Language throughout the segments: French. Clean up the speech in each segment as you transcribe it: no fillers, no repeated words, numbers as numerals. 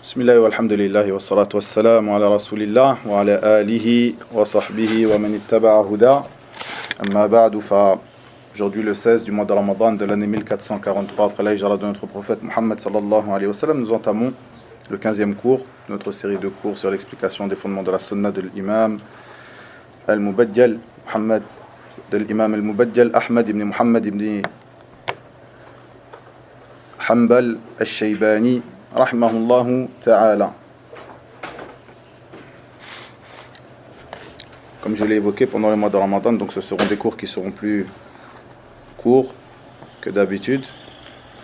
Bismillah wa alhamdulillah wa salatu wa salam ala rasulillah wa ala alihi wa sahbihi wa man ittaba'a huda. Amma ba'du fa aujourd'hui le 16 du mois de Ramadan de l'année 1443 après la hijra de notre prophète Muhammad sallallahu alayhi wa sallam, nous entamons le 15e cours de notre série de cours sur l'explication des fondements de la sunna de l'imam al-Mubajjal Muhammad de l'imam al-Mubajjal Ahmad ibn Muhammad ibn Hanbal al-Shaybani rahimahullahu ta'ala. Comme je l'ai évoqué pendant le mois de Ramadan, donc ce seront des cours qui seront plus courts que d'habitude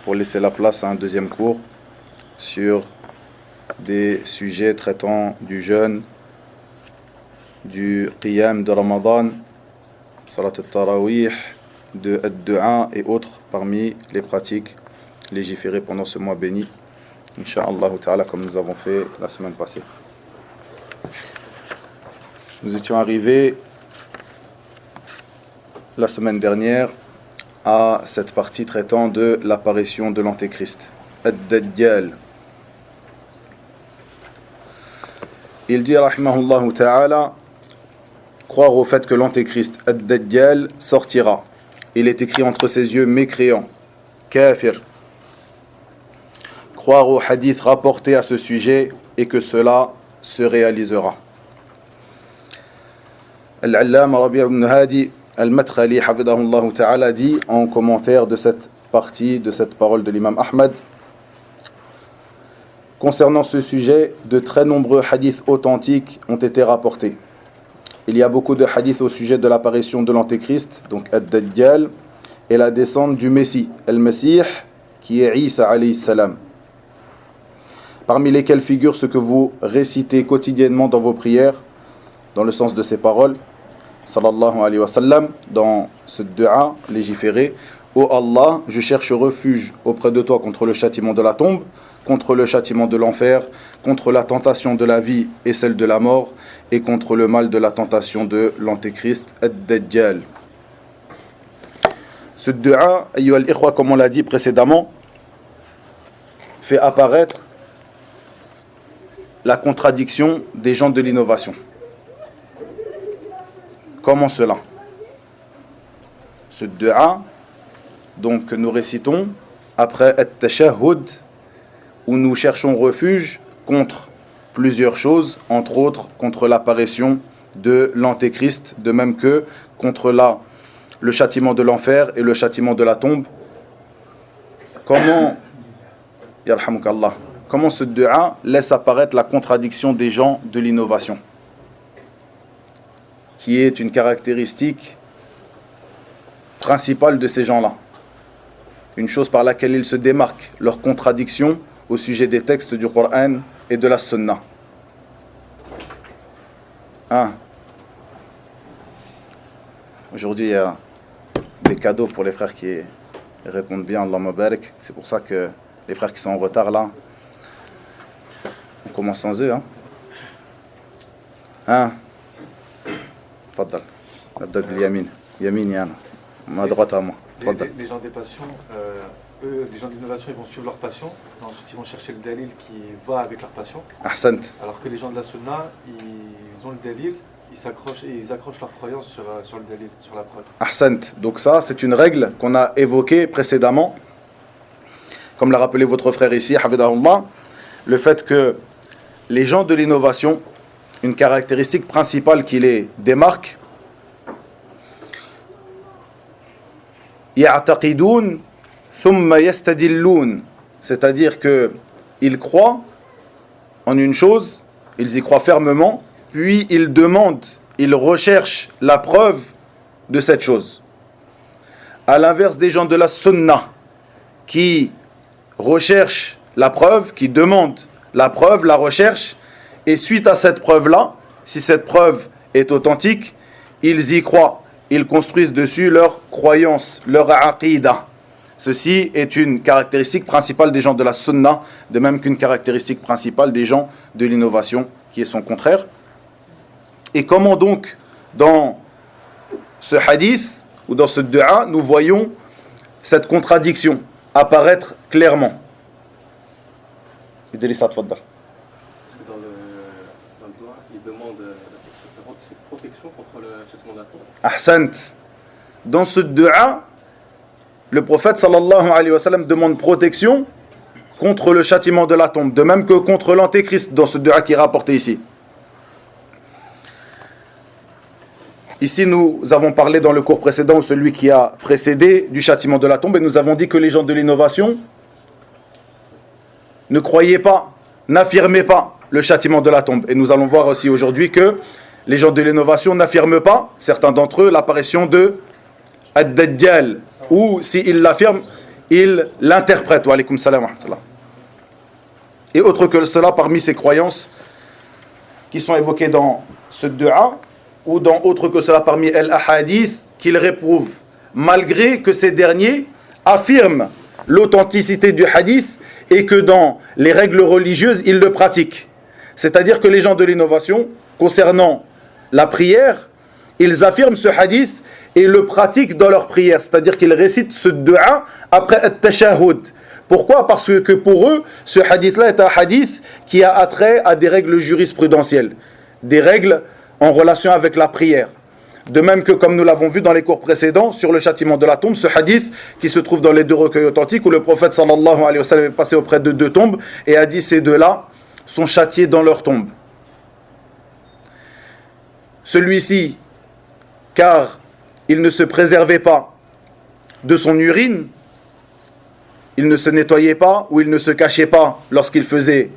pour laisser la place à un deuxième cours sur des sujets traitant du jeûne, du qiyam de Ramadan, salat al-tarawih, de ad-du'a et autres parmi les pratiques légiférées pendant ce mois béni. Inch'Allah ta'ala, comme nous avons fait la semaine passée. Nous étions arrivés la semaine dernière à cette partie traitant de l'apparition de l'Antéchrist, Ad-Dajjal. Il dit, rahimahullah ta'ala, croire au fait que l'Antéchrist, Ad-Dajjal, sortira. Il est écrit entre ses yeux mécréant, kafir. Croire au hadith rapporté à ce sujet et que cela se réalisera. Al-Allama Rabi' ibn Hadi al-Madkhali hafidahullah ta'ala dit en commentaire de cette partie, de cette parole de l'imam Ahmad, concernant ce sujet, de très nombreux hadiths authentiques ont été rapportés. Il y a beaucoup de hadiths au sujet de l'apparition de l'Antéchrist, donc Ad-Dajjal, et la descente du Messie, Al-Masih, qui est Isa alayhi salam, parmi lesquels figure ce que vous récitez quotidiennement dans vos prières, dans le sens de ces paroles, sallallahu alayhi wa sallam, dans ce dua légiféré, ô Allah, je cherche refuge auprès de toi contre le châtiment de la tombe, contre le châtiment de l'enfer, contre la tentation de la vie et celle de la mort, et contre le mal de la tentation de l'Antéchrist, Ad-Dajjal. Ce dua, ayyuha al-ikhwa, comme on l'a dit précédemment, fait apparaître la contradiction des gens de l'innovation. Comment cela? Ce dua, donc, que nous récitons après at-tashahhud, où nous cherchons refuge contre plusieurs choses, entre autres contre l'apparition de l'Antéchrist, de même que contre le châtiment de l'enfer et le châtiment de la tombe. Comment ce dua laisse apparaître la contradiction des gens de l'innovation, qui est une caractéristique principale de ces gens-là, une chose par laquelle ils se démarquent, leur contradiction au sujet des textes du Coran et de la Sunna. Aujourd'hui, il y a des cadeaux pour les frères qui répondent bien, Allah Mubarak. C'est pour ça que les frères qui sont en retard là, on commence sans eux. Faddal. Abdel Yamin. Yamin Yana. Ma droite à moi. Les gens des passions, eux, les gens d'innovation, ils vont suivre leur passion. Ensuite, ils vont chercher le dalil qui va avec leur passion. Ahsant. Alors que les gens de la sunna, ils ont le dalil, ils s'accrochent et ils accrochent leur croyance sur le dalil, sur la preuve. Ahsant. Donc ça, c'est une règle qu'on a évoquée précédemment. Comme l'a rappelé votre frère ici, hafidahullah, le fait que les gens de l'innovation, une caractéristique principale qui les démarque, ya'taqidun thumma yastadillun, c'est-à-dire que ils croient en une chose, ils y croient fermement, puis ils demandent, ils recherchent la preuve de cette chose. À l'inverse des gens de la sunna qui recherchent la preuve, qui demandent la preuve, la recherche, et suite à cette preuve-là, si cette preuve est authentique, ils y croient, ils construisent dessus leur croyance, leur aqidah. Ceci est une caractéristique principale des gens de la sunna, de même qu'une caractéristique principale des gens de l'innovation, qui est son contraire. Et comment donc, dans ce hadith, ou dans ce dua, nous voyons cette contradiction apparaître clairement. Idrissa, tfaddal. il demande protection contre le châtiment de la tombe. Ahsant. Dans ce dua, le prophète sallallahu alayhi wa sallam demande protection contre le châtiment de la tombe, de même que contre l'antéchrist dans ce dua qui est rapporté ici. Ici, nous avons parlé dans le cours précédent, ou celui qui a précédé, du châtiment de la tombe, et nous avons dit que les gens de l'innovation ne croyaient pas, n'affirmaient pas le châtiment de la tombe. Et nous allons voir aussi aujourd'hui que les gens de l'innovation n'affirment pas, certains d'entre eux, l'apparition de Ad-Dajjal, ou s'ils l'affirment, ils l'interprètent. Wa alaykoum salam wa rahmatullah. Et autre que cela, parmi ces croyances qui sont évoquées dans ce dua, ou dans autre que cela parmi al-ahadith, qu'ils réprouvent, malgré que ces derniers affirment l'authenticité du hadith et que dans les règles religieuses, ils le pratiquent. C'est-à-dire que les gens de l'innovation, concernant la prière, ils affirment ce hadith et le pratiquent dans leur prière. C'est-à-dire qu'ils récitent ce dua après at-tashahhud. Pourquoi ? Parce que pour eux, ce hadith-là est un hadith qui a attrait à des règles jurisprudentielles, des règles en relation avec la prière. De même que, comme nous l'avons vu dans les cours précédents, sur le châtiment de la tombe, ce hadith qui se trouve dans les deux recueils authentiques, où le prophète sallallahu alayhi wa sallam est passé auprès de deux tombes et a dit: ces deux-là sont châtiés dans leur tombe. Celui-ci, car il ne se préservait pas de son urine, il ne se nettoyait pas ou il ne se cachait pas lorsqu'il faisait,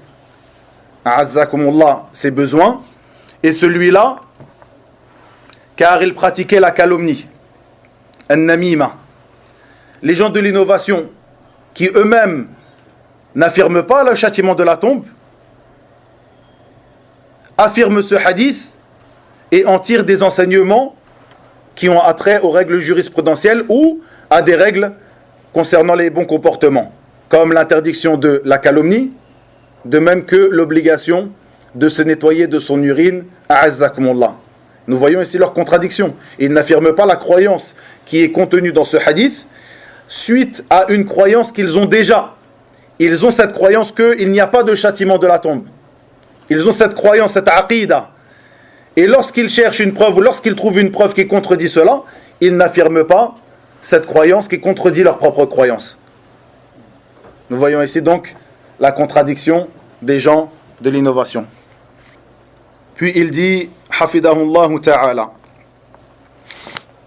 a'azzakumullah, ses besoins. Et celui-là, car il pratiquait la calomnie, an-namima. Les gens de l'innovation, qui eux-mêmes n'affirment pas le châtiment de la tombe, affirment ce hadith et en tirent des enseignements qui ont attrait aux règles jurisprudentielles ou à des règles concernant les bons comportements, comme l'interdiction de la calomnie, de même que l'obligation de se nettoyer de son urine, a'azzakumullah. Nous voyons ici leur contradiction. Ils n'affirment pas la croyance qui est contenue dans ce hadith suite à une croyance qu'ils ont déjà. Ils ont cette croyance qu'il n'y a pas de châtiment de la tombe. Ils ont cette croyance, cette aqida. Et lorsqu'ils cherchent une preuve ou lorsqu'ils trouvent une preuve qui contredit cela, ils n'affirment pas cette croyance qui contredit leur propre croyance. Nous voyons ici donc la contradiction des gens de l'innovation. Puis il dit, hafidahullahu ta'ala,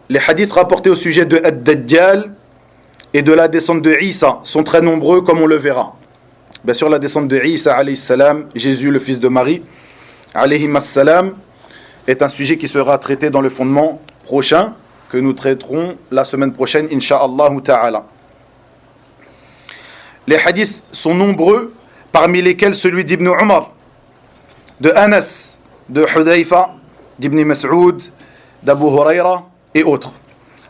les hadiths rapportés au sujet de Ad-Dajjal et de la descente de Isa sont très nombreux, comme on le verra. Bien sûr, la descente de Isa, alayhi salam, Jésus, le fils de Marie, alayhi salam, est un sujet qui sera traité dans le fondement prochain, que nous traiterons la semaine prochaine, insha'Allah ta'ala. Les hadiths sont nombreux, parmi lesquels celui d'Ibn Umar, de Anas, de Hudayfa, d'Ibn Mas'ud, d'Abu Hurayra et autres,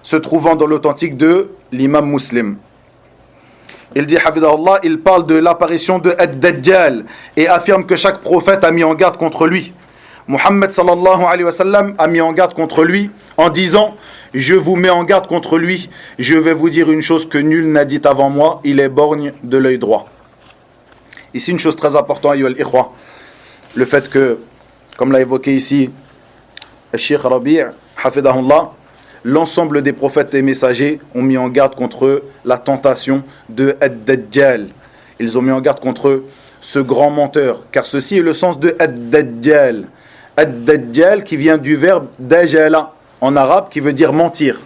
se trouvant dans l'authentique de l'imam Muslim. Il dit, hafidahullah, il parle de l'apparition de Ad-Dajjal et affirme que chaque prophète a mis en garde contre lui. Muhammad sallallahu alayhi wa sallam a mis en garde contre lui en disant: je vous mets en garde contre lui, je vais vous dire une chose que nul n'a dit avant moi, il est borgne de l'œil droit. Ici une chose très importante, ayyuha al-ikhwa, le fait que, comme l'a évoqué ici le Cheikh Rabi' hafidahullah, l'ensemble des prophètes et messagers ont mis en garde contre la tentation de Ad-Dajjal. Ils ont mis en garde contre ce grand menteur, car ceci est le sens de Ad-Dajjal. Ad-Dajjal qui vient du verbe dajala en arabe qui veut dire mentir.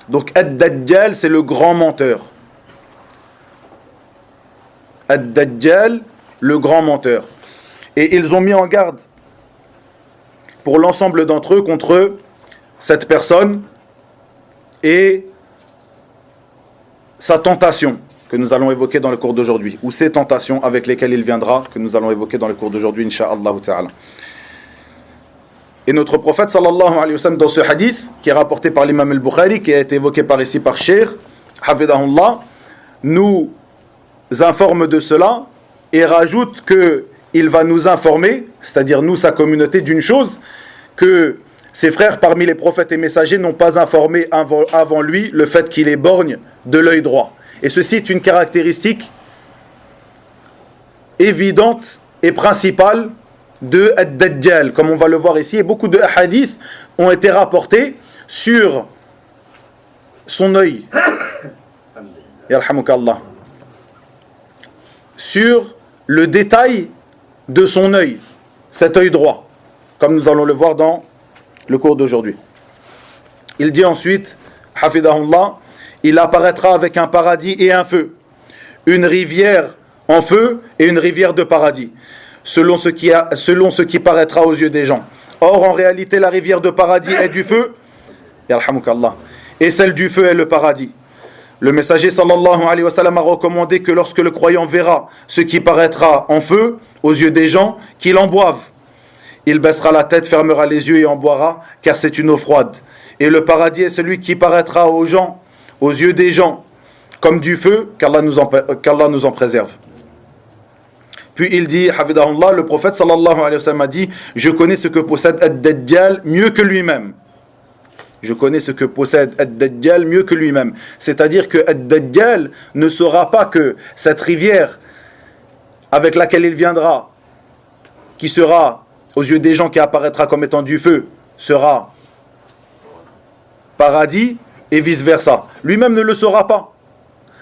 Donc Ad-Dajjal c'est le grand menteur. Ad-Dajjal, le grand menteur. Et ils ont mis en garde pour l'ensemble d'entre eux contre cette personne et sa tentation que nous allons évoquer dans le cours d'aujourd'hui, ou ces tentations avec lesquelles il viendra, que nous allons évoquer dans le cours d'aujourd'hui, insha'Allah ta'ala. Et notre prophète sallallahu alayhi wa sallam, dans ce hadith qui est rapporté par l'imam al-Bukhari, qui a été évoqué par ici par Cheikh hafidahullah, nous informe de cela et rajoute que il va nous informer, c'est-à-dire nous, sa communauté, d'une chose que ses frères parmi les prophètes et messagers n'ont pas informé avant lui, le fait qu'il est borgne de l'œil droit. Et ceci est une caractéristique évidente et principale de Ad-Dajjal, comme on va le voir ici, et beaucoup de hadiths ont été rapportés sur son œil. Yarhamukallah. Sur le détail de son œil, cet œil droit, comme nous allons le voir dans le cours d'aujourd'hui. Il dit ensuite, Hafidahullah, il apparaîtra avec un paradis et un feu, une rivière en feu et une rivière de paradis, selon ce qui paraîtra aux yeux des gens. Or, en réalité, la rivière de paradis est du feu, yarhamukallah, et celle du feu est le paradis. Le messager sallallahu alayhi wa sallam a recommandé que lorsque le croyant verra ce qui paraîtra en feu aux yeux des gens, qu'il en boive. Il baissera la tête, fermera les yeux et en boira, car c'est une eau froide. Et le paradis est celui qui paraîtra aux gens, aux yeux des gens, comme du feu, qu'Allah nous en préserve. Puis il dit, Hafidahullah, le prophète sallallahu alayhi wa sallam a dit, je connais ce que possède Ad-Dajjal mieux que lui-même. Je connais ce que possède Ad-Dajjal mieux que lui-même. C'est-à-dire que Ad-Dajjal ne saura pas que cette rivière avec laquelle il viendra, qui sera aux yeux des gens, qui apparaîtra comme étant du feu, sera paradis et vice-versa. Lui-même ne le saura pas.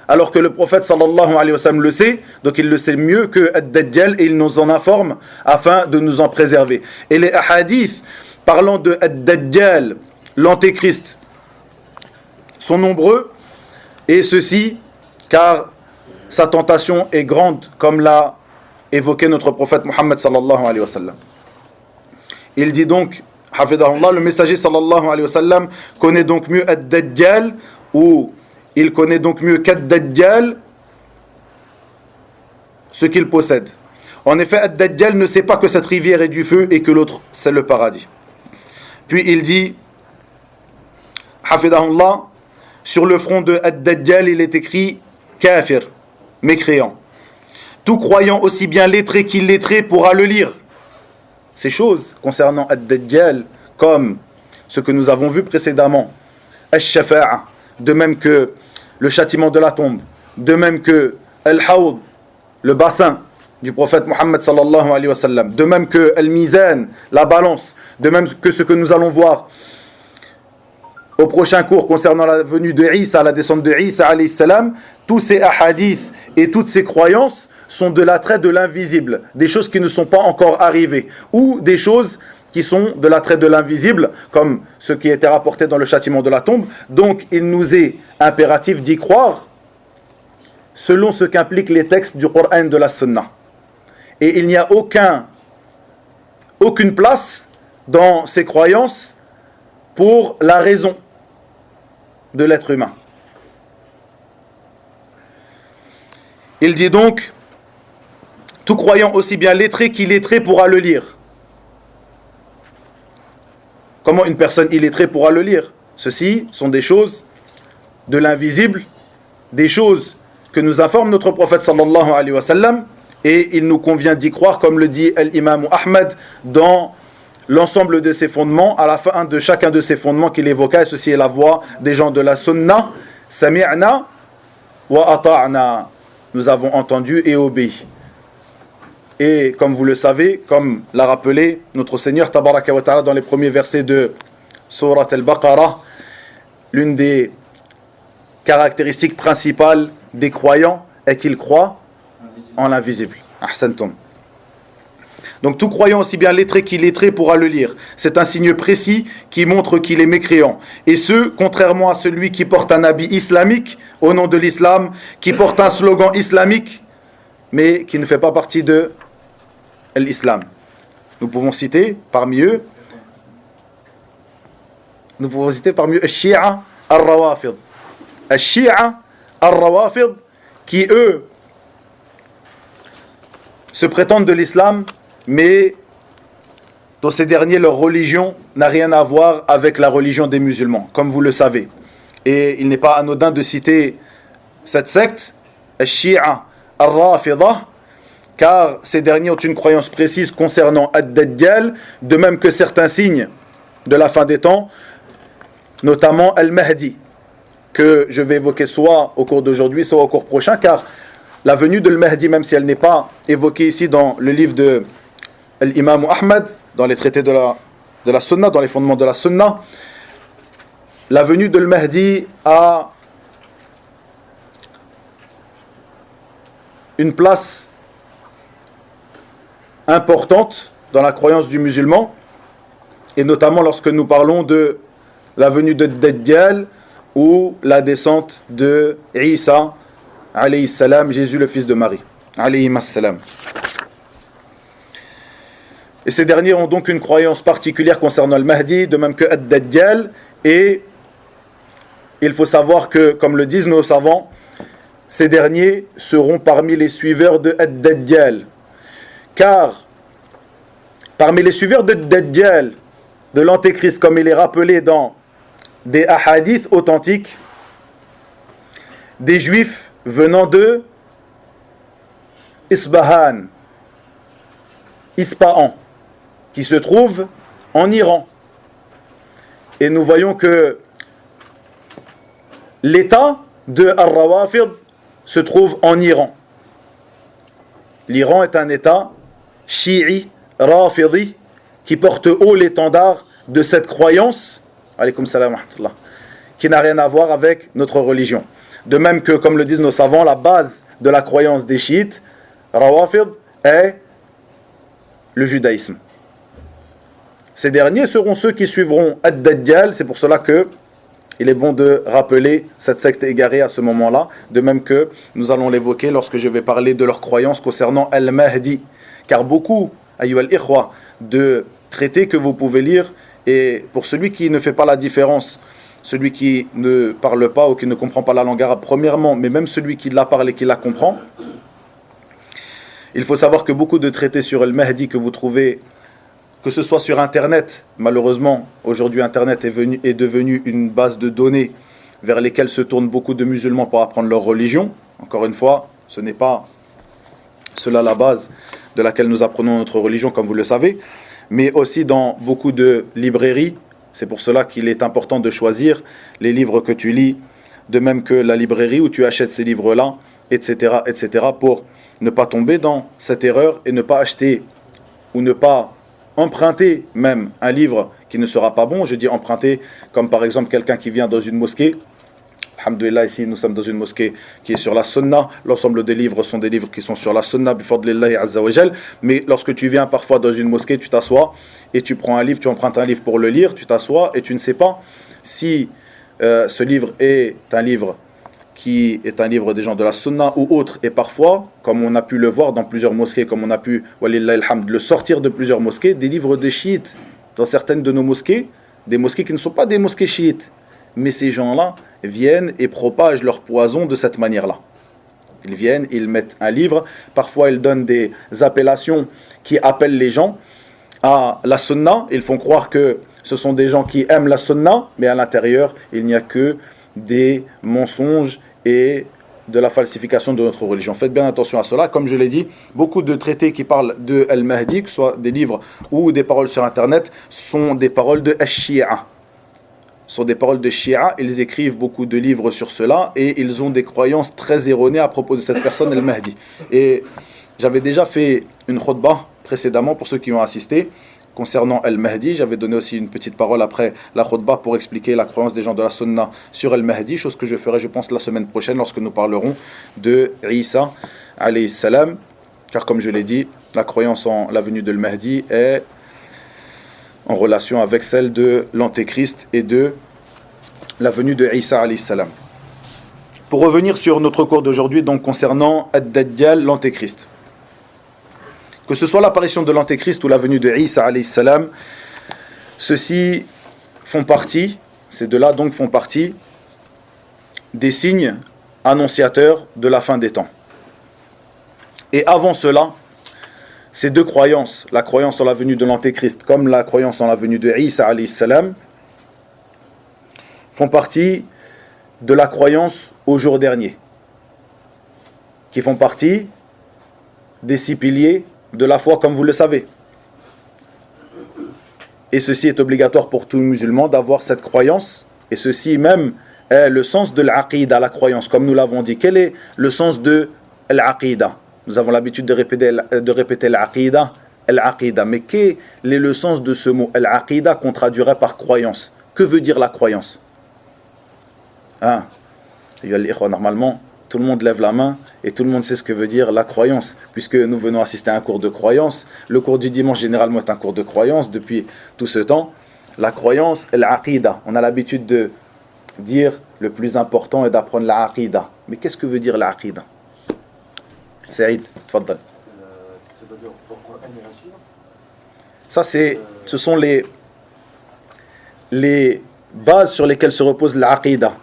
Alors que le prophète sallallahu alayhi wa sallam le sait, donc il le sait mieux que Ad-Dajjal et il nous en informe afin de nous en préserver. Et les hadiths parlant de Ad-Dajjal, l'antéchrist, sont nombreux, et ceci car sa tentation est grande, comme l'a évoqué notre prophète Muhammad sallallahu alayhi wa sallam. Il dit donc, Hafidahullah, le messager sallallahu alayhi wa sallam connaît donc mieux Ad-Dajjal, ou il connaît donc mieux qu'Ad-Dajjal ce qu'il possède. En effet, Ad-Dajjal ne sait pas que cette rivière est du feu et que l'autre c'est le paradis. Puis il dit, Hafidahullah, sur le front de Ad-Dajjal il est écrit Kafir, mécréant. Tout croyant aussi bien lettré qu'illettré pourra le lire. Ces choses concernant Ad-Dajjal, comme ce que nous avons vu précédemment, Ash-Shafa'a, de même que le châtiment de la tombe, de même que Al-Hawd, le bassin du prophète Muhammad sallallahu alayhi wa sallam, de même que Al-Mizan, la balance, de même que ce que nous allons voir au prochain cours concernant la venue de Isa, la descente de Isa alayhi salam, tous ces ahadiths et toutes ces croyances sont de l'attrait de l'invisible, des choses qui ne sont pas encore arrivées, ou des choses qui sont de l'attrait de l'invisible, comme ce qui était rapporté dans le châtiment de la tombe. Donc il nous est impératif d'y croire selon ce qu'impliquent les textes du Coran de la Sunna. Et il n'y a aucune place dans ces croyances pour la raison de l'être humain. Il dit donc, tout croyant aussi bien lettré qu'illettré pourra le lire. Comment une personne illettrée pourra le lire? Ceci sont des choses de l'invisible, des choses que nous informe notre prophète sallallahu alayhi wa sallam, et il nous convient d'y croire, comme le dit l'imam Ahmad dans l'ensemble de ses fondements, à la fin de chacun de ses fondements qu'il évoqua, et ceci est la voix des gens de la sunna, sami'na wa ata'na, nous avons entendu et obéi. Et comme vous le savez, comme l'a rappelé notre Seigneur Tabaraka wa Ta'ala dans les premiers versets de Surat al-Baqarah, l'une des caractéristiques principales des croyants est qu'ils croient en l'invisible. Ahsantum. Donc tout croyant aussi bien lettré qu'illettré pourra le lire. C'est un signe précis qui montre qu'il est mécréant. Et ce, contrairement à celui qui porte un habit islamique au nom de l'islam, qui porte un slogan islamique, mais qui ne fait pas partie de l'islam. Nous pouvons citer parmi eux Al-Shi'a Al-Rawafid. Al-Shi'a Al-Rawafid, qui eux se prétendent de l'islam, mais dans ces derniers, leur religion n'a rien à voir avec la religion des musulmans, comme vous le savez. Et il n'est pas anodin de citer cette secte, Al-Shi'a Al-Rafidah, car ces derniers ont une croyance précise concernant Ad-Dajjal, de même que certains signes de la fin des temps, notamment Al-Mahdi, que je vais évoquer soit au cours d'aujourd'hui, soit au cours prochain, car la venue de Al-Mahdi, même si elle n'est pas évoquée ici dans le livre de l'imam Ahmad, dans les traités de la Sunna, dans les fondements de la Sunna, la venue de l'Mahdi a une place importante dans la croyance du musulman, et notamment lorsque nous parlons de la venue de Dajjal ou la descente de Isa, alayhi salam, Jésus le fils de Marie, alayhi salam. Et ces derniers ont donc une croyance particulière concernant le Mahdi, de même que Ad-Dajjal, et il faut savoir que, comme le disent nos savants, ces derniers seront parmi les suiveurs de Ad-Dajjal. Car, parmi les suiveurs de Dajjal, de l'Antéchrist, comme il est rappelé dans des hadiths authentiques, des juifs venant de Ispahan, qui se trouve en Iran. Et nous voyons que l'état de Ar-Rawafid se trouve en Iran. L'Iran est un état chi'i, rafidi, qui porte haut l'étendard de cette croyance, alaykoum salam wa rahmatullah, qui n'a rien à voir avec notre religion. De même que, comme le disent nos savants, la base de la croyance des chiites, Rawafid, est le judaïsme. Ces derniers seront ceux qui suivront Ad-Dajjal. C'est pour cela que il est bon de rappeler cette secte égarée à ce moment-là, de même que nous allons l'évoquer lorsque je vais parler de leur croyance concernant Al-Mahdi. Car beaucoup, ayyuha al-ikhwa, de traités que vous pouvez lire, et pour celui qui ne fait pas la différence, celui qui ne parle pas ou qui ne comprend pas la langue arabe, premièrement, mais même celui qui la parle et qui la comprend, il faut savoir que beaucoup de traités sur Al-Mahdi que vous trouvez, que ce soit sur Internet, malheureusement, aujourd'hui Internet est devenu une base de données vers lesquelles se tournent beaucoup de musulmans pour apprendre leur religion. Encore une fois, ce n'est pas cela la base de laquelle nous apprenons notre religion, comme vous le savez, mais aussi dans beaucoup de librairies. C'est pour cela qu'il est important de choisir les livres que tu lis, de même que la librairie où tu achètes ces livres-là, etc., etc., pour ne pas tomber dans cette erreur et ne pas acheter ou ne pas emprunter même un livre qui ne sera pas bon. Je dis emprunter comme par exemple quelqu'un qui vient dans une mosquée. Alhamdulillah, ici nous sommes dans une mosquée qui est sur la sunna. L'ensemble des livres sont des livres qui sont sur la sunna, bifadlillahi azza wa jal. Mais lorsque tu viens parfois dans une mosquée, tu t'assois et tu prends un livre, tu empruntes un livre pour le lire, tu t'assois et tu ne sais pas si ce livre est un livre qui est un livre des gens de la sunna ou autre. Et parfois, comme on a pu le voir dans plusieurs mosquées, comme on a pu, walillahi alhamd, le sortir de plusieurs mosquées, des livres de chiites dans certaines de nos mosquées, des mosquées qui ne sont pas des mosquées chiites. Mais ces gens-là viennent et propagent leur poison de cette manière-là. Ils viennent, ils mettent un livre, parfois ils donnent des appellations qui appellent les gens à la sunna. Ils font croire que ce sont des gens qui aiment la sunna, mais à l'intérieur, il n'y a que des mensonges et de la falsification de notre religion. Faites bien attention à cela. Comme je l'ai dit, beaucoup de traités qui parlent de Al-Mahdi, que ce soit des livres ou des paroles sur Internet, sont des paroles de Shia. Sont des paroles de Shia. Ils écrivent beaucoup de livres sur cela et ils ont des croyances très erronées à propos de cette personne, Al-Mahdi. Et j'avais déjà fait une khutbah précédemment pour ceux qui ont assisté concernant Al-Mahdi. J'avais donné aussi une petite parole après la khutbah pour expliquer la croyance des gens de la sunna sur Al-Mahdi, chose que je ferai, je pense, la semaine prochaine lorsque nous parlerons de Isa, alayhi salam, car comme je l'ai dit, la croyance en la venue de Al-Mahdi est en relation avec celle de l'Antéchrist et de la venue de Isa, alayhi salam. Pour revenir sur notre cours d'aujourd'hui, donc concernant Ad-Dajjal, l'Antéchrist. Que ce soit l'apparition de l'Antéchrist ou la venue de Isa alayhi salam, ceux-ci font partie, ces deux-là donc font partie des signes annonciateurs de la fin des temps. Et avant cela, ces deux croyances, la croyance en la venue de l'Antéchrist comme la croyance en la venue de Isa alayhi salam, font partie de la croyance au jour dernier, qui font partie des 6 piliers de la foi, comme vous le savez. Et ceci est obligatoire pour tout musulman d'avoir cette croyance, et ceci même est le sens de l'aqida, la croyance, comme nous l'avons dit. Quel est le sens de l'aqida? Nous avons l'habitude de répéter l'aqida, al-aqida. Mais quel est le sens de ce mot? Al-aqida qu'on traduirait par croyance. Que veut dire la croyance? Hein? Normalement, tout le monde lève la main et tout le monde sait ce que veut dire la croyance, puisque nous venons assister à un cours de croyance. Le cours du dimanche, généralement, est un cours de croyance depuis tout ce temps. La croyance, l'aqida. On a l'habitude de dire le plus important est d'apprendre l'aqida. Mais qu'est-ce que veut dire l'aqida? Saïd, tfaddal. C'est basé au Coran et la Sunna. Ça, ce sont les bases sur lesquelles se repose l'aqida.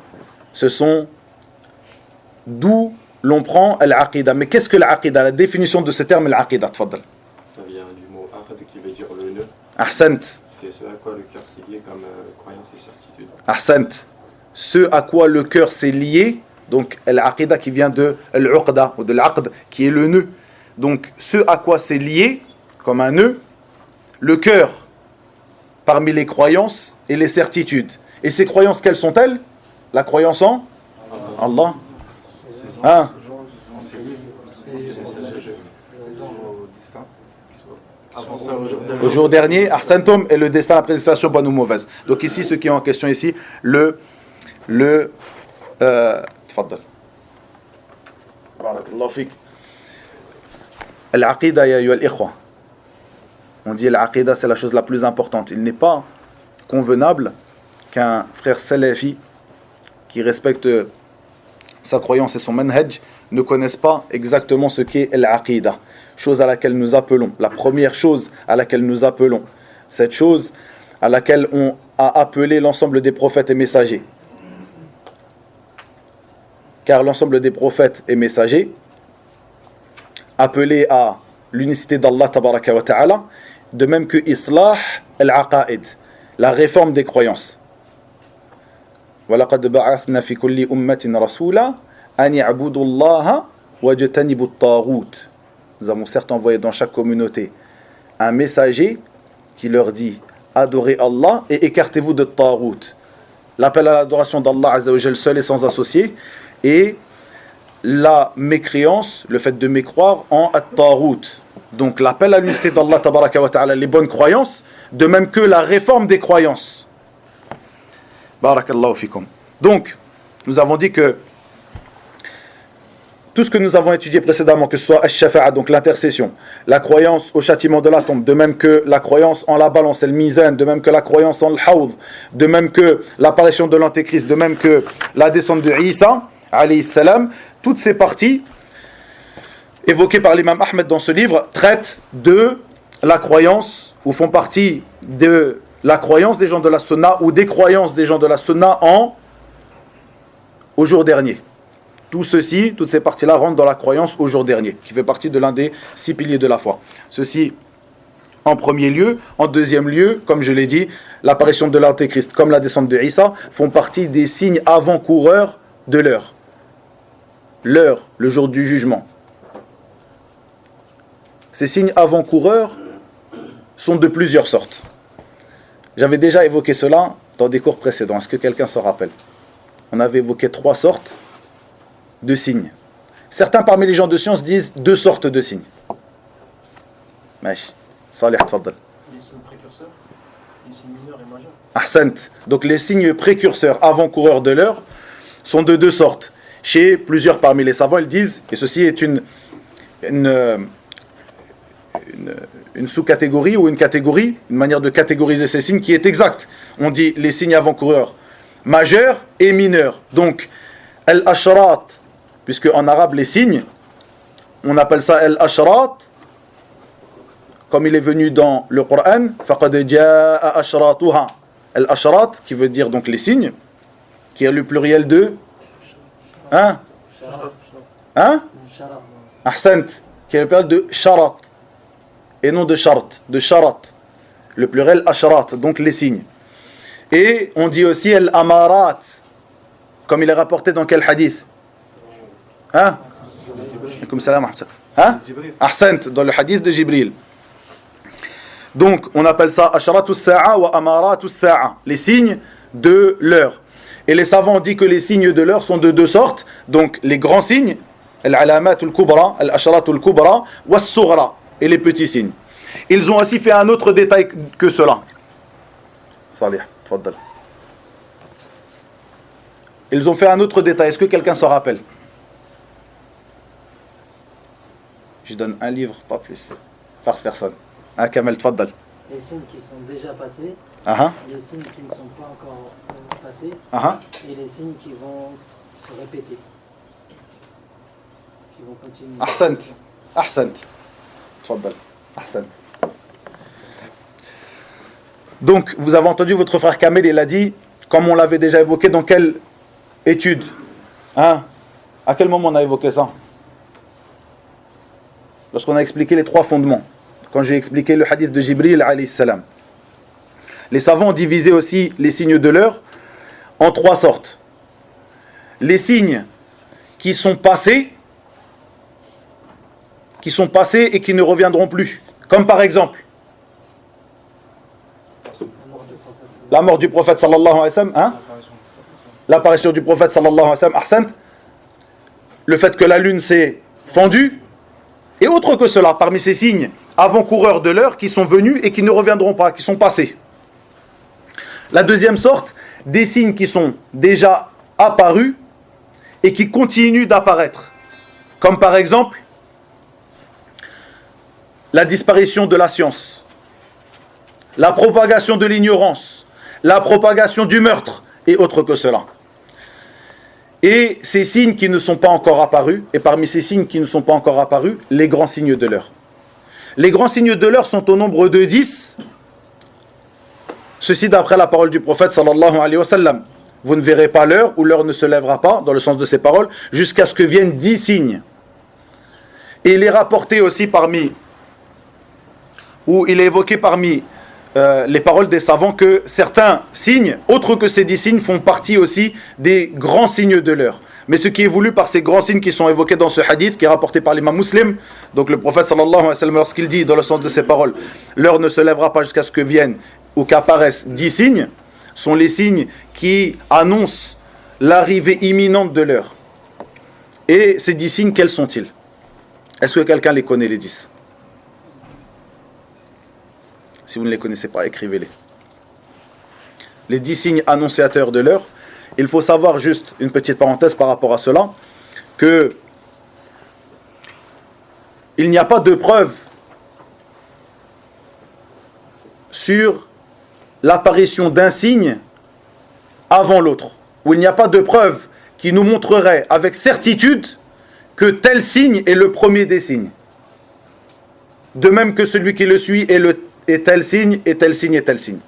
Ce sont d'où l'on prend l'aqida. Mais qu'est-ce que l'aqida? La définition de ce terme, l'aqida, tfaddal. Ça vient du mot aqd qui veut dire le nœud. Ahsant. C'est ce à quoi le cœur s'est lié comme croyance et certitude. Ahsant. Ce à quoi le cœur s'est lié, donc l'aqida qui vient de l'uqda ou de l'aqd, qui est le nœud. Donc ce à quoi c'est lié, comme un nœud, le cœur, parmi les croyances et les certitudes. Et ces croyances, quelles sont-elles? La croyance en Allah. Hein? Au jour dernier, Ahsantum et le destin, la présentation bonne ou mauvaise. Donc ici, ceux qui ont en question ici, تفضل بارك الله فيك العقيدة يا أيها الإخوة. On dit l'aqida, c'est la chose la plus importante. Il n'est pas convenable qu'un frère salafi qui respecte sa croyance et son manhaj ne connaisse pas exactement ce qu'est l'aqida, chose à laquelle nous appelons, la première chose à laquelle nous appelons, cette chose à laquelle on a appelé l'ensemble des prophètes et messagers. Car l'ensemble des prophètes et messagers appelés à l'unicité d'Allah tabaraka wa ta'ala, de même que islah al-aqaid, la réforme des croyances. وَلَقَدْ بَعَثْنَا فِي كُلِّ أُمَّةٍ رَسُولًا أَنْ يَعْبُدُوا اللَّهَ وَاجْتَنِبُوا الطَّاغُوتَ. Nous avons certes envoyé dans chaque communauté un messager qui leur dit adorez Allah et écartez-vous de Taghut. L'appel à l'adoration d'Allah Azza wa Jal seul et sans associé, et la mécréance, le fait de mécroire en At-Taghut. Donc l'appel à l'unicité d'Allah tabaraka wa ta'ala, les bonnes croyances, de même que la réforme des croyances. Barakallahu fikum. Donc, nous avons dit que tout ce que nous avons étudié précédemment, que ce soit Ash-Shafa'a, donc l'intercession, la croyance au châtiment de la tombe, de même que la croyance en la balance et le mizan, de même que la croyance en l'hawd, de même que l'apparition de l'antéchrist, de même que la descente de Isa, alayhi salam, toutes ces parties évoquées par l'imam Ahmed dans ce livre traitent de la croyance, ou font partie de la croyance des gens de la Sunna, ou des croyances des gens de la Sunna au jour dernier. Tout ceci, toutes ces parties-là rentrent dans la croyance au jour dernier, qui fait partie de l'un des 6 piliers de la foi. Ceci en premier lieu. En deuxième lieu, comme je l'ai dit, l'apparition de l'antéchrist comme la descente de Isa font partie des signes avant-coureurs de l'heure. L'heure, le jour du jugement. Ces signes avant-coureurs sont de plusieurs sortes. J'avais déjà évoqué cela dans des cours précédents. Est-ce que quelqu'un s'en rappelle? On avait évoqué 3 sortes de signes. Certains parmi les gens de science disent 2 sortes de signes. Salih, tfaddal. Les signes précurseurs, les signes mineurs et majeurs. Ahsant. Donc les signes précurseurs avant-coureurs de l'heure sont de 2 sortes. Chez plusieurs parmi les savants, ils disent, et ceci est une sous-catégorie ou une catégorie, une manière de catégoriser ces signes qui est exacte. On dit les signes avant-coureurs majeurs et mineurs. Donc, al-ashrat, puisque en arabe les signes, on appelle ça al-ashrat, comme il est venu dans le Coran, faqad jaa ashratuha. Al-ashrat, qui veut dire donc les signes, qui est le pluriel de Ahsant, qui est le pluriel de sharat, et non de shart, de sharat. Le pluriel ashrat, donc les signes. Et on dit aussi al-amarat, comme il est rapporté dans quel hadith? Comme salam. Ahsant, dans le hadith de Jibril. Donc, on appelle ça asharatu sa'a wa amaratu sa'a, les signes de l'heure. Et les savants ont dit que les signes de l'heure sont de 2 sortes. Donc, les grands signes, al-alamat al-kubra, al-asharatu al-kubra, wa as-sughra, et les petits signes. Ils ont aussi fait un autre détail que cela. Salih, tfaddal. Ils ont fait un autre détail. Est-ce que quelqu'un s'en rappelle? Je donne un livre, pas plus. Par personne. Ah, Kamel, tfaddal. Les signes qui sont déjà passés, les signes qui ne sont pas encore passés, et les signes qui vont se répéter. Qui vont continuer. Ahsant. Ahsant. Tfaddal. Ahsant. Donc, vous avez entendu votre frère Kamel, il a dit, comme on l'avait déjà évoqué, dans quelle étude? À quel moment on a évoqué ça? Lorsqu'on a expliqué les 3 fondements. Quand j'ai expliqué le hadith de Jibril alayhi salam. Les savants ont divisé aussi les signes de l'heure en 3 sortes. Les signes qui sont passés et qui ne reviendront plus. Comme par exemple la mort du prophète sallallahu alayhi wa sallam, l'apparition du prophète sallallahu alayhi wa sallam, ahsant, le fait que la lune s'est fendue, et autre que cela, parmi ces signes avant-coureurs de l'heure qui sont venus et qui ne reviendront pas, qui sont passés. La deuxième sorte, des signes qui sont déjà apparus et qui continuent d'apparaître. Comme par exemple, la disparition de la science, la propagation de l'ignorance, la propagation du meurtre et autre que cela. Et ces signes qui ne sont pas encore apparus, et parmi ces signes qui ne sont pas encore apparus, les grands signes de l'heure. Les grands signes de l'heure sont au nombre de 10. Ceci d'après la parole du prophète sallallahu alayhi wa sallam. Vous ne verrez pas l'heure, ou l'heure ne se lèvera pas, dans le sens de ces paroles, jusqu'à ce que viennent 10 signes. Et il est rapporté aussi parmi, ou il est évoqué parmi les paroles des savants que certains signes, autres que ces 10 signes, font partie aussi des grands signes de l'heure. Mais ce qui est voulu par ces grands signes qui sont évoqués dans ce hadith, qui est rapporté par l'imam Muslim, donc le prophète sallallahu alayhi wa sallam, lorsqu'il dit, dans le sens de ces paroles, l'heure ne se lèvera pas jusqu'à ce que viennent ou qu'apparaissent 10 signes, sont les signes qui annoncent l'arrivée imminente de l'heure. Et ces 10 signes, quels sont-ils? Est-ce que quelqu'un les connaît, les 10? Si vous ne les connaissez pas, écrivez-les. Les 10 signes annonciateurs de l'heure. Il faut savoir, juste une petite parenthèse par rapport à cela, que il n'y a pas de preuve sur l'apparition d'un signe avant l'autre, où il n'y a pas de preuve qui nous montrerait avec certitude que tel signe est le premier des signes. De même que celui qui le suit est tel signe, et tel signe, et tel signe.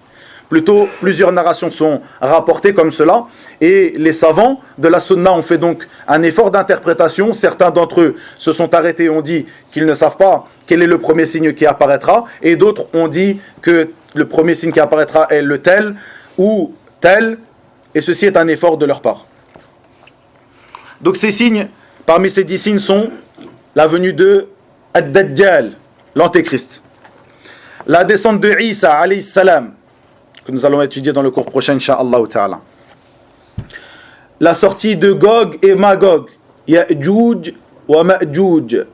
Plutôt, plusieurs narrations sont rapportées comme cela, et les savants de la sunna ont fait donc un effort d'interprétation. Certains d'entre eux se sont arrêtés et ont dit qu'ils ne savent pas quel est le premier signe qui apparaîtra, et d'autres ont dit que le premier signe qui apparaîtra est le tel ou tel, et ceci est un effort de leur part. Donc ces signes, parmi ces 10 signes, sont la venue de Ad-Dajjal, l'Antéchrist, la descente de Isa alayhi salam, que nous allons étudier dans le cours prochain, incha'Allah ta'ala. La sortie de Gog et Magog, Ya'juj wa Ma'juj.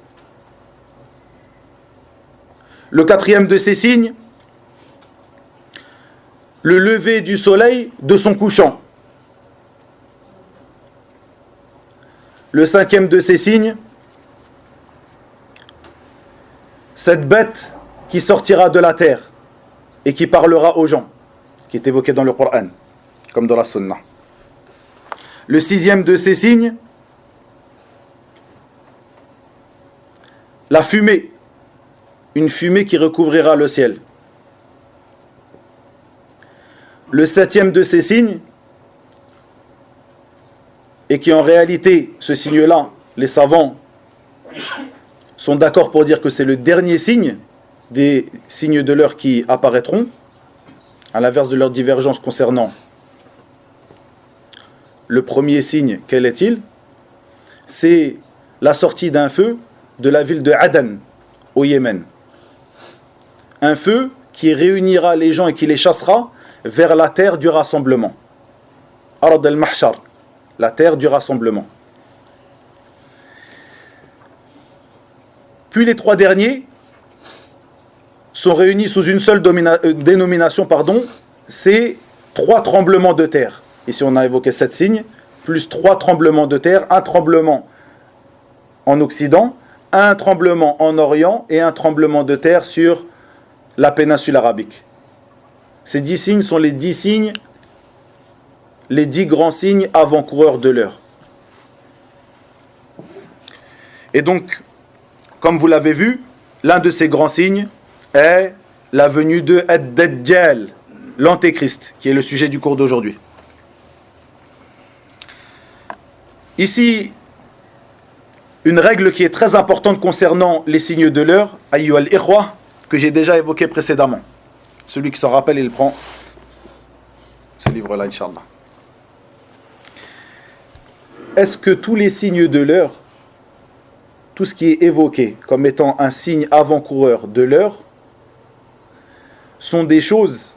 Le 4e de ces signes, le lever du soleil de son couchant. Le 5e de ces signes, cette bête qui sortira de la terre et qui parlera aux gens, qui est évoqué dans le Coran, comme dans la Sunna. Le 6e de ces signes, la fumée, une fumée qui recouvrira le ciel. Le 7e de ces signes, et qui en réalité, ce signe-là, les savants sont d'accord pour dire que c'est le dernier signe des signes de l'heure qui apparaîtront, à l'inverse de leur divergence concernant le premier signe. Quel est-il? C'est la sortie d'un feu de la ville de Aden, au Yémen. Un feu qui réunira les gens et qui les chassera vers la terre du rassemblement. Arad al-Mahshar, la terre du rassemblement. Puis les 3 derniers, sont réunis sous une seule dénomination, c'est 3 tremblements de terre. Ici on a évoqué 7 signes, plus 3 tremblements de terre, un tremblement en Occident, un tremblement en Orient et un tremblement de terre sur la péninsule arabique. Ces 10 signes sont les 10 signes, les 10 grands signes avant-coureurs de l'heure. Et donc, comme vous l'avez vu, l'un de ces grands signes est la venue de Ad-Dajjal, l'Antéchrist, qui est le sujet du cours d'aujourd'hui. Ici, une règle qui est très importante concernant les signes de l'heure, ayyuha al-ikhwa, que j'ai déjà évoqué précédemment. Celui qui s'en rappelle, il prend ce livre-là, Inch'Allah. Est-ce que tous les signes de l'heure, tout ce qui est évoqué comme étant un signe avant-coureur de l'heure, sont des choses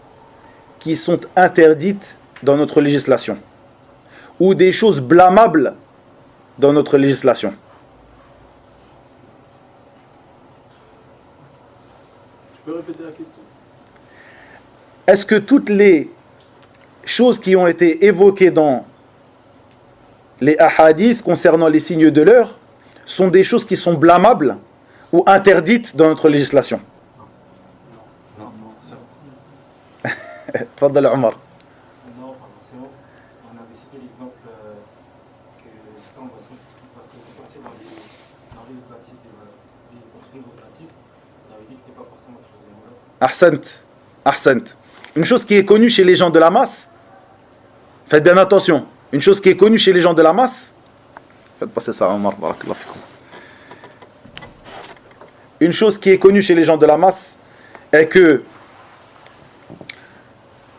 qui sont interdites dans notre législation, ou des choses blâmables dans notre législation? Tu peux répéter la question? Est-ce que toutes les choses qui ont été évoquées dans les ahadiths concernant les signes de l'heure sont des choses qui sont blâmables ou interdites dans notre législation? Non, c'est bon. Tfaddal Omar. Non, c'est bon. On avait cité l'exemple que quand on va se passer dans les baptistes, les constructions de baptistes, on avait dit que ce n'était pas forcément quelque chose de mauvais. Ahsant. Une chose qui est connue chez les gens de la masse, faites bien attention, une chose qui est connue chez les gens de la masse, faites passer ça Omar, barakallahu fikum. Une chose qui est connue chez les gens de la masse est que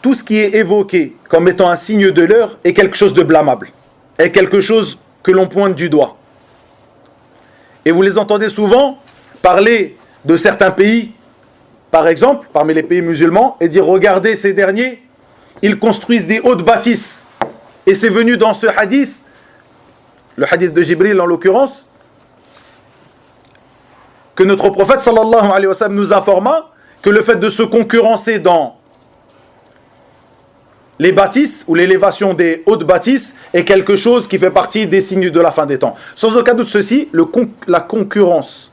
tout ce qui est évoqué comme étant un signe de l'heure est quelque chose de blâmable, est quelque chose que l'on pointe du doigt. Et vous les entendez souvent parler de certains pays, par exemple, parmi les pays musulmans, et dire, regardez ces derniers, ils construisent des hautes bâtisses. Et c'est venu dans ce hadith, le hadith de Jibril en l'occurrence, que notre prophète sallallahu alayhi wa sallam nous informa que le fait de se concurrencer dans les bâtisses ou l'élévation des hautes bâtisses est quelque chose qui fait partie des signes de la fin des temps. Sans aucun doute ceci, la concurrence,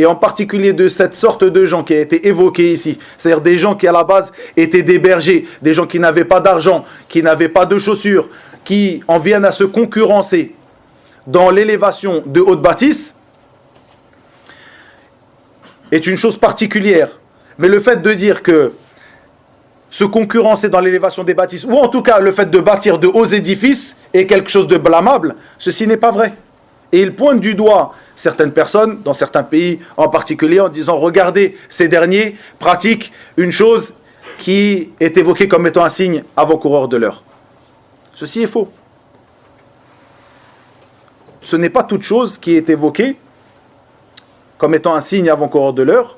et en particulier de cette sorte de gens qui a été évoquée ici, c'est-à-dire des gens qui à la base étaient des bergers, des gens qui n'avaient pas d'argent, qui n'avaient pas de chaussures, qui en viennent à se concurrencer dans l'élévation de hautes bâtisses, est une chose particulière. Mais le fait de dire que se concurrencer dans l'élévation des bâtisses, ou en tout cas le fait de bâtir de hauts édifices, est quelque chose de blâmable, ceci n'est pas vrai. Et il pointe du doigt certaines personnes, dans certains pays en particulier, en disant, regardez, ces derniers pratiquent une chose qui est évoquée comme étant un signe avant-coureur de l'heure. Ceci est faux. Ce n'est pas toute chose qui est évoquée comme étant un signe avant-coureur de l'heure,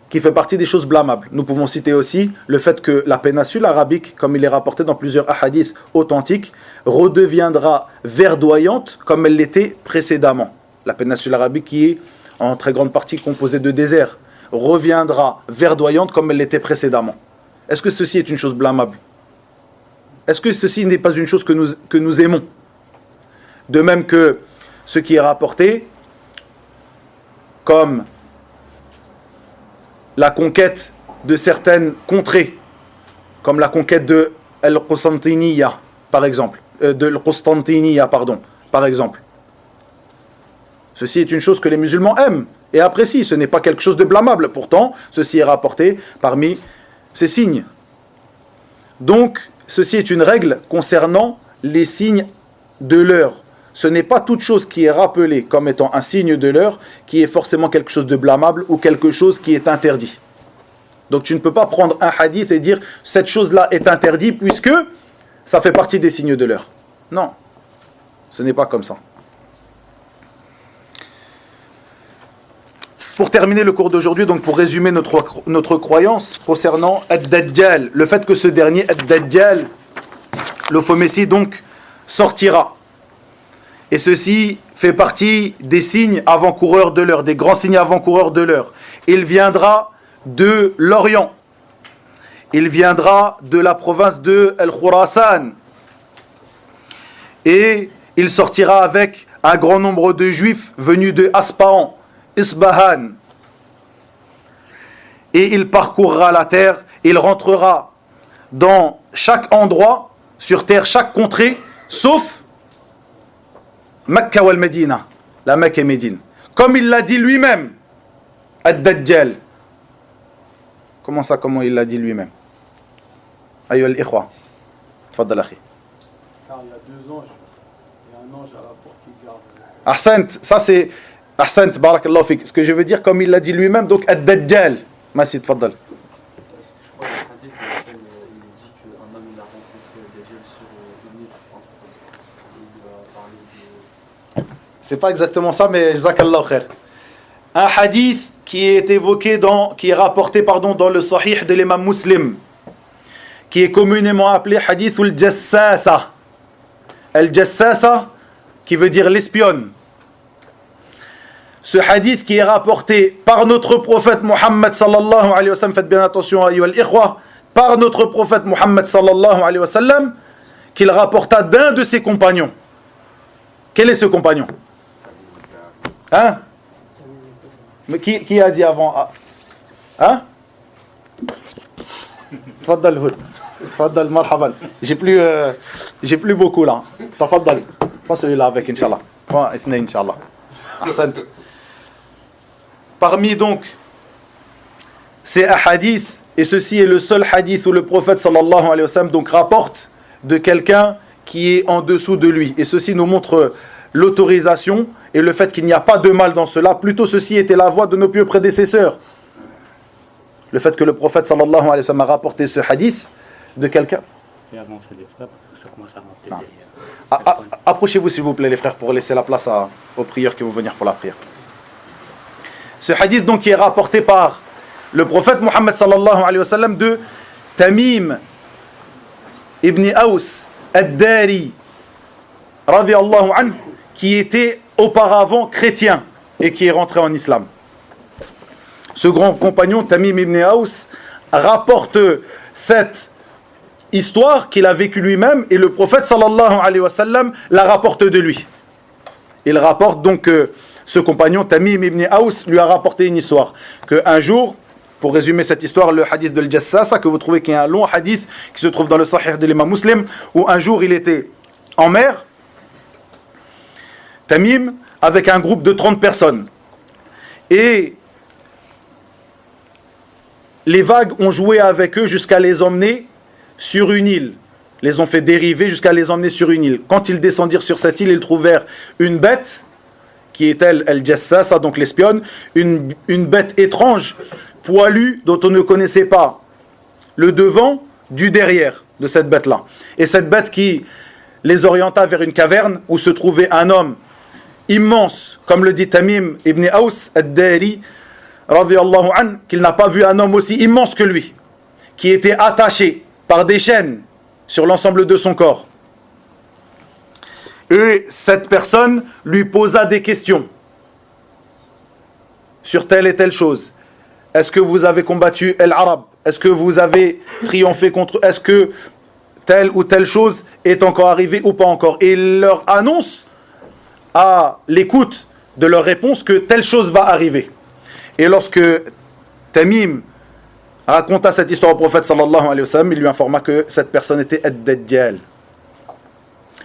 qui fait partie des choses blâmables. Nous pouvons citer aussi le fait que la péninsule arabique, comme il est rapporté dans plusieurs hadiths authentiques, redeviendra verdoyante comme elle l'était précédemment. La péninsule arabique, qui est en très grande partie composée de désert, reviendra verdoyante comme elle l'était précédemment. Est-ce que ceci est une chose blâmable? Est-ce que ceci n'est pas une chose que nous aimons? De même que ce qui est rapporté comme la conquête de certaines contrées, comme la conquête de Al-Qustantiniya, par exemple, par exemple. Ceci est une chose que les musulmans aiment et apprécient. Ce n'est pas quelque chose de blâmable. Pourtant, ceci est rapporté parmi ces signes. Donc, ceci est une règle concernant les signes de l'heure. Ce n'est pas toute chose qui est rappelée comme étant un signe de l'heure qui est forcément quelque chose de blâmable ou quelque chose qui est interdit. Donc tu ne peux pas prendre un hadith et dire cette chose-là est interdite puisque ça fait partie des signes de l'heure. Non, ce n'est pas comme ça. Pour terminer le cours d'aujourd'hui, donc pour résumer notre croyance concernant Ad-Dajjal, le fait que ce dernier, Ad-Dajjal, le faux messie, donc sortira. Et ceci fait partie des signes avant-coureurs de l'heure, des grands signes avant-coureurs de l'heure. Il viendra de l'Orient. Il viendra de la province de Al-Khurasan. Et il sortira avec un grand nombre de juifs venus de Aspahan, Isbahan. Et il parcourra la terre, il rentrera dans chaque endroit, sur terre, chaque contrée, sauf Mecca ou Al-Medina, la Mecque et Médine. Comme il l'a dit lui-même, Ad-Dajjal. Comment ça, comment il l'a dit lui-même? Ayyuha al-ikhwa, tfaddal akhi. Car il y a 2 anges, et un ange à la porte qui garde. Ahsant, ça c'est Ahsant, barakallahu fik. Ce que je veux dire, comme il l'a dit lui-même, donc Ad-Dajjal. Massi, tfaddal. Je crois qu'il y a un hadith dans lequel il dit qu'un homme il a rencontré Dajjal sur une île, et il va parler de... C'est pas exactement ça, mais jazakallahu khair. Un hadith qui est évoqué qui est rapporté dans le Sahih de l'imam Muslim, qui est communément appelé hadith al-Jassasa. Al-Jassasa, qui veut dire l'espionne. Ce hadith qui est rapporté par notre prophète Muhammad sallallahu alayhi wa sallam, faites bien attention ayyuha al-ikhwa, par notre prophète Muhammad sallallahu alayhi wa sallam, qu'il rapporta d'un de ses compagnons. Quel est ce compagnon? Hein? Mais qui a dit avant? Hein? Tfaddal Houd. Tfaddal marhaban. J'ai plus beaucoup là. Tfaddal. Prends celui-là avec Inch'Allah. Prends Ithnain Inch'Allah. Ahsant. Parmi donc ces hadiths, et ceci est le seul hadith où le prophète sallallahu alayhi wa sallam donc rapporte de quelqu'un qui est en dessous de lui. Et ceci nous montre l'autorisation et le fait qu'il n'y a pas de mal dans cela. Plutôt ceci était la voie de nos pieux prédécesseurs. Le fait que le prophète sallallahu alayhi wa sallam a rapporté ce hadith de quelqu'un. Et avant, c'est les frères, parce que ça commence à monter. Approchez-vous s'il vous plaît les frères pour laisser la place aux prières qui vont venir pour la prière. Ce hadith donc qui est rapporté par le prophète Muhammad sallallahu alayhi wa sallam de Tamim ibn Aus ad-Dari radiyallahu anhu, qui était auparavant chrétien et qui est rentré en islam. Ce grand compagnon Tamim ibn Aus rapporte cette histoire qu'il a vécue lui-même et le prophète sallallahu alayhi wa sallam la rapporte de lui. Il rapporte donc que ce compagnon Tamim ibn Aus lui a rapporté une histoire qu'un jour, pour résumer cette histoire, le hadith de Al-Jassasa que vous trouvez qui est un long hadith qui se trouve dans le Sahih de l'imam Muslim, où un jour il était en mer, Tamim, avec un groupe de 30 personnes. Et les vagues ont joué avec eux jusqu'à les emmener sur une île. Les ont fait dériver jusqu'à les emmener sur une île. Quand ils descendirent sur cette île, ils trouvèrent une bête, qui est elle, Al-Jassasa, donc l'espionne, une bête étrange, poilue, dont on ne connaissait pas le devant du derrière de cette bête-là. Et cette bête qui les orienta vers une caverne où se trouvait un homme immense, comme le dit Tamim ibn Aus ad-Dari, radiyallahu anhu, qu'il n'a pas vu un homme aussi immense que lui, qui était attaché par des chaînes sur l'ensemble de son corps. Et cette personne lui posa des questions sur telle et telle chose. Est-ce que vous avez combattu El-Arab? Est-ce que vous avez triomphé contre... Est-ce que telle ou telle chose est encore arrivée ou pas encore? Et il leur annonce à l'écoute de leur réponse que telle chose va arriver. Et lorsque Tamim raconta cette histoire au prophète sallallahu alayhi wa sallam, il lui informa que cette personne était Ad-Dajjal.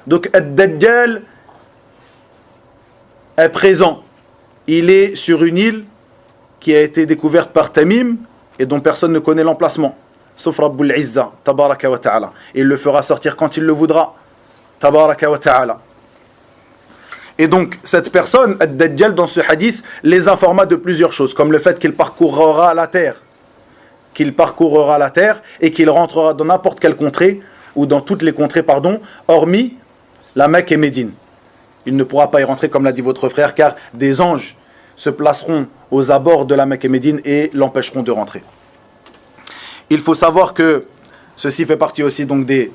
Donc Ad-Dajjal est présent. Il est sur une île qui a été découverte par Tamim et dont personne ne connaît l'emplacement, sauf Rabbul Izza, tabaraka wa ta'ala. Et il le fera sortir quand il le voudra, tabaraka wa ta'ala. Et donc cette personne, Ad-Dajjal, dans ce hadith, les informa de plusieurs choses, comme le fait qu'il parcourra la terre, et qu'il rentrera dans n'importe quelle contrée, ou dans toutes les contrées, hormis la Mecque et Médine. Il ne pourra pas y rentrer, comme l'a dit votre frère, car des anges se placeront aux abords de la Mecque et Médine et l'empêcheront de rentrer. Il faut savoir que ceci fait partie aussi donc des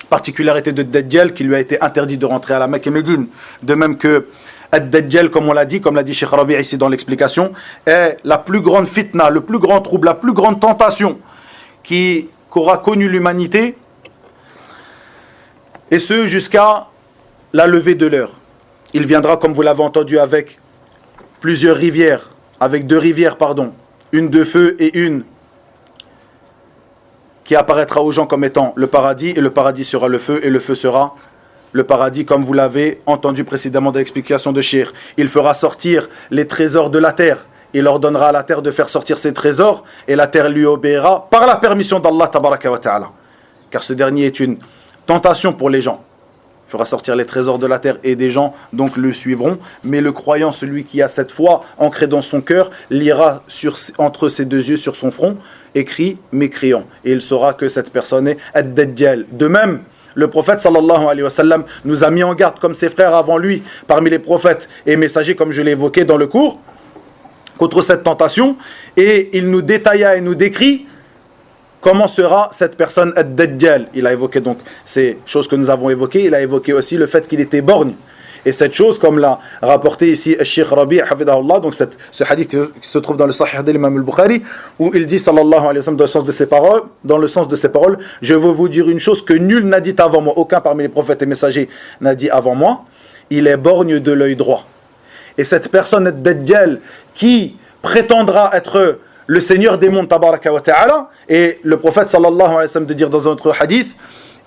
particularités de Dajjal, qui lui a été interdit de rentrer à la Mecque et Médine, de même que Ad-Dajjal, comme on l'a dit, comme l'a dit Cheikh Rabi' ici dans l'explication, est la plus grande fitna, le plus grand trouble, la plus grande tentation qu'aura connue l'humanité, et ce jusqu'à la levée de l'heure. Il viendra, comme vous l'avez entendu, avec plusieurs rivières, avec 2 rivières, une de feu et une qui apparaîtra aux gens comme étant le paradis, et le paradis sera le feu, et le feu sera le paradis, comme vous l'avez entendu précédemment dans l'explication de Cheikh. Il fera sortir les trésors de la terre. Il ordonnera à la terre de faire sortir ses trésors, et la terre lui obéira par la permission d'Allah tabaraka wa ta'ala. Car ce dernier est une tentation pour les gens. Il fera sortir les trésors de la terre, et des gens donc le suivront. Mais le croyant, celui qui a cette foi ancrée dans son cœur, lira entre ses 2 yeux, sur son front, écrit mécréant. Et il saura que cette personne est Ad-Dajjal. De même, le prophète sallallahu alayhi wa sallam nous a mis en garde, comme ses frères avant lui, parmi les prophètes et messagers, comme je l'ai évoqué dans le cours, contre cette tentation. Et il nous détailla et nous décrit comment sera cette personne Ad-Dajjal. Il a évoqué donc ces choses que nous avons évoquées. Il a évoqué aussi le fait qu'il était borgne. Et cette chose, comme l'a rapporté ici Cheikh Rabi' hafidahullah, donc ce hadith qui se trouve dans le Sahih de l'imam al-Bukhari, où il dit sallallahu alayhi wa sallam dans le sens de ses paroles, je veux vous dire une chose que nul n'a dit avant moi, aucun parmi les prophètes et messagers n'a dit avant moi, il est borgne de l'œil droit. Et cette personne Ad-Dajjal qui prétendra être le Seigneur des mondes tabaraka wa ta'ala, et le prophète sallallahu alayhi wa sallam de dire dans un autre hadith,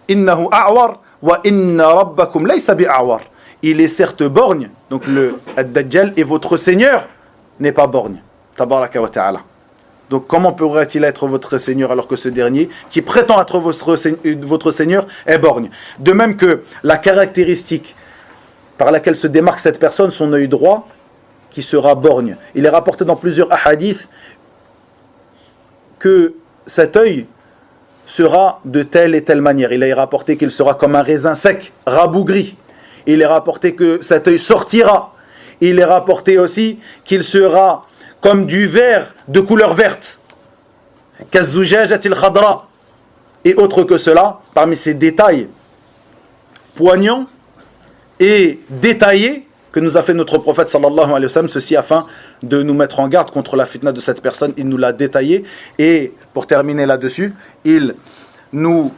innahu a'war wa inna rabbakum laysa bi'a'war. Il est certes borgne, donc le Ad-Dajjal, et votre Seigneur n'est pas borgne. Tabaraka wa ta'ala. Donc comment pourrait-il être votre Seigneur alors que ce dernier, qui prétend être votre Seigneur, est borgne? De même que la caractéristique par laquelle se démarque cette personne, son œil droit, qui sera borgne. Il est rapporté dans plusieurs hadiths que cet œil sera de telle et telle manière. Il est rapporté qu'il sera comme un raisin sec, rabougri. Il est rapporté que cet œil sortira. Il est rapporté aussi qu'il sera comme du verre de couleur verte. Kazzujajatil khadra. Et autre que cela, parmi ces détails poignants et détaillés que nous a fait notre prophète sallallahu alayhi wa sallam, ceci afin de nous mettre en garde contre la fitna de cette personne. Il nous l'a détaillé. Et pour terminer là-dessus, il nous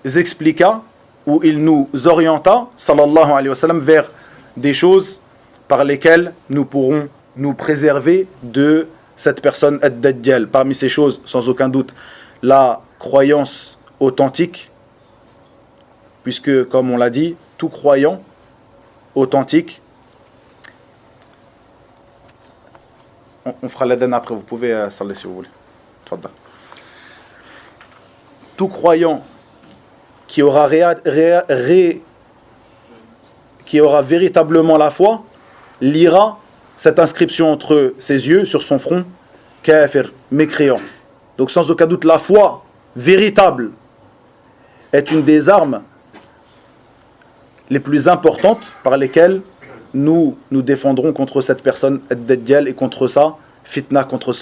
expliqua, ou il nous orienta, sallallahu alayhi wa sallam, vers des choses par lesquelles nous pourrons nous préserver de cette personne Ad-Dajjal. Parmi ces choses, sans aucun doute, la croyance authentique, puisque, comme on l'a dit, tout croyant authentique, on fera l'adhan après, vous pouvez saler si vous voulez. Tout croyant qui aura véritablement la foi, lira cette inscription entre ses yeux, sur son front, kafir, mécréant. Donc sans aucun doute, la foi véritable est une des armes les plus importantes par lesquelles nous nous défendrons contre cette personne Ad-Dajjal et contre sa fitna, contre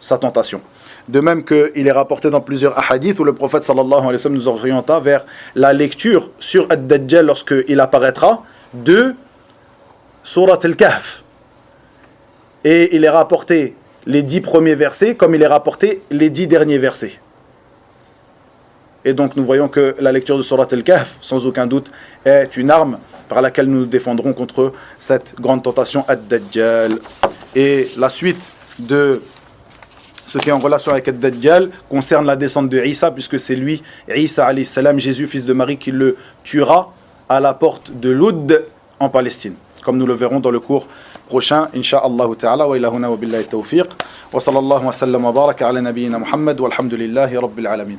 sa tentation. De même qu'il est rapporté dans plusieurs hadiths où le prophète sallallahu alayhi wa sallam nous orienta vers la lecture sur Ad-Dajjal lorsqu'il apparaîtra de Surat al-Kahf. Et il est rapporté les 10 premiers versets comme il est rapporté les 10 derniers versets. Et donc nous voyons que la lecture de Surat al-Kahf, sans aucun doute, est une arme par laquelle nous nous défendrons contre cette grande tentation Ad-Dajjal. Et la suite de ce qui est en relation avec Ad-Dajjal concerne la descente de Isa, puisque c'est lui, Isa alayhi salam, Jésus, fils de Marie, qui le tuera à la porte de Loud en Palestine. Comme nous le verrons dans le cours prochain, Inch'Allah ta'ala, wa ilahuna wa billahi tawfiq, wa sallallahu wa sallam wa baraka ala nabiyyina Muhammad, walhamdulillahi rabbil alamin.